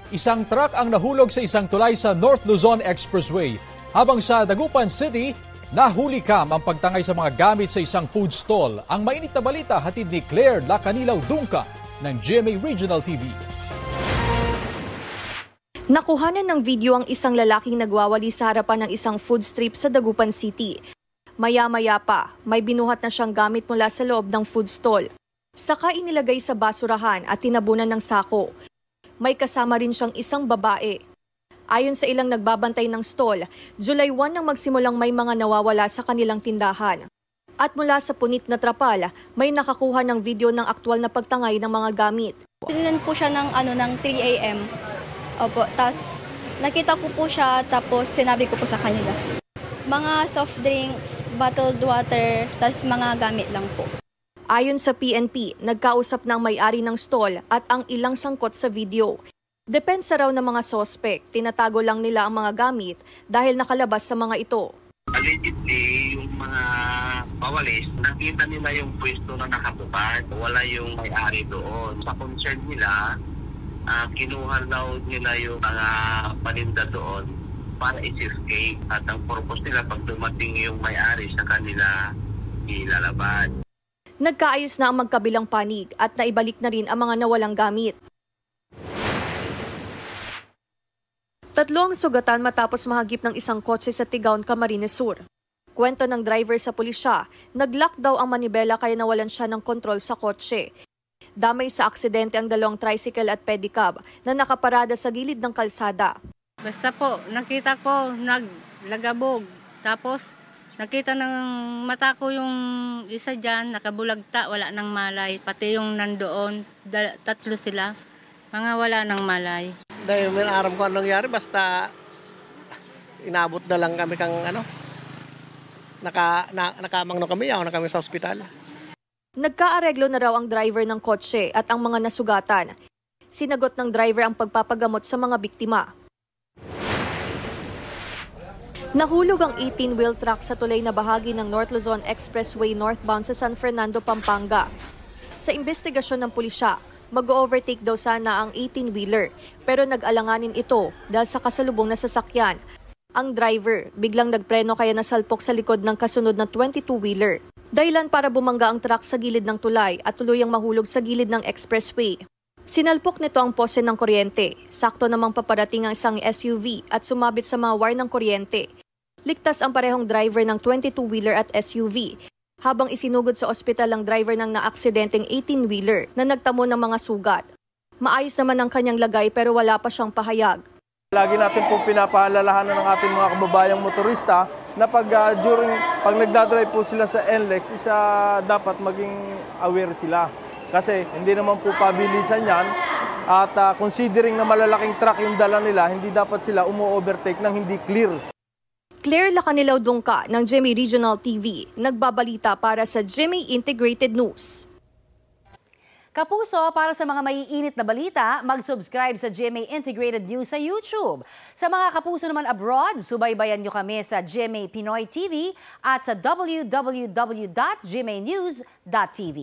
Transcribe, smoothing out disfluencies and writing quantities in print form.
Isang truck ang nahulog sa isang tulay sa North Luzon Expressway. Habang sa Dagupan City, nahuli kam ang pagtangay sa mga gamit sa isang food stall. Ang mainit na balita hatid ni Claire Lacanilaw Dungka ng GMA Regional TV. Nakuhanan ng video ang isang lalaking nagwawali sa harapan ng isang food strip sa Dagupan City. Maya-maya pa, may binuhat na siyang gamit mula sa loob ng food stall. Saka inilagay sa basurahan at tinabunan ng sako. May kasama rin siyang isang babae. Ayon sa ilang nagbabantay ng stall, July 1 nang magsimulang may mga nawawala sa kanilang tindahan. At mula sa punit na trapal, may nakakuha ng video ng aktwal na pagtangay ng mga gamit. Tinignan po siya ng 3 a.m. Opo, tapos nakita ko po siya, tapos sinabi ko po sa kanila. Mga soft drinks, bottled water, tapos mga gamit lang po. Ayon sa PNP, nagkausap ng may-ari ng stall at ang ilang sangkot sa video. Depensa raw ng mga sospek, tinatago lang nila ang mga gamit dahil nakalabas sa mga ito. Allegedly, yung mga pawalis, nakita nila yung pwesto na nakabubad. Wala yung may-ari doon. Sa concern nila, kinuha daw nila yung mga paninda doon para i-escape. At ang purpose nila, pag dumating yung may-ari sa kanila, ilalabad. Nagkaayos na ang magkabilang panig at naibalik na rin ang mga nawalang gamit. 3 ang sugatan matapos mahagip ng isang kotse sa Tigaon, Camarines Sur. Kwento ng driver sa pulisya, nag-lock daw ang manibela kaya nawalan siya ng kontrol sa kotse. Damay sa aksidente ang 2 tricycle at pedicab na nakaparada sa gilid ng kalsada. Basta po, nakita ko naglagabog. Tapos nakita ng mata ko yung isa dyan, nakabulagta, wala nang malay. Pati yung nandoon, 3 sila, mga wala nang malay. Dahil may aram ko anong nangyari, basta inabot na lang kami kang nakamang na kami, yaw na kami sa ospital. Nagkaareglo na raw ang driver ng kotse at ang mga nasugatan. Sinagot ng driver ang pagpapagamot sa mga biktima. Nahulog ang 18-wheel truck sa tulay na bahagi ng North Luzon Expressway northbound sa San Fernando, Pampanga. Sa investigasyon ng pulisya, mag-overtake daw sana ang 18-wheeler pero nag-alanganin ito dahil sa kasalubong na sasakyan. Ang driver biglang nagpreno kaya nasalpok sa likod ng kasunod na 22-wheeler. Dahilan para bumangga ang truck sa gilid ng tulay at tuluyang mahulog sa gilid ng expressway. Sinalpok nito ang pose ng kuryente. Sakto namang paparating ang isang SUV at sumabit sa mga wire ng kuryente. Ligtas ang parehong driver ng 22-wheeler at SUV, habang isinugod sa ospital ang driver ng naaksidenteng 18-wheeler na nagtamo ng mga sugat. Maayos naman ang kanyang lagay pero wala pa siyang pahayag. Lagi natin pong pinapaalalahanan ng ating mga kababayang motorista na pag nagdadrive po sila sa NLEX, dapat maging aware sila. Kasi hindi naman po pabilisan yan at considering na malalaking truck yung dala nila, hindi dapat sila umu-overtake ng hindi clear. Claire Lacanilaw Dungka ng GMA Regional TV, nagbabalita para sa GMA Integrated News. Kapuso, para sa mga maiinit na balita, mag-subscribe sa GMA Integrated News sa YouTube. Sa mga kapuso naman abroad, subaybayan nyo kami sa GMA Pinoy TV at sa www.gmanews.tv.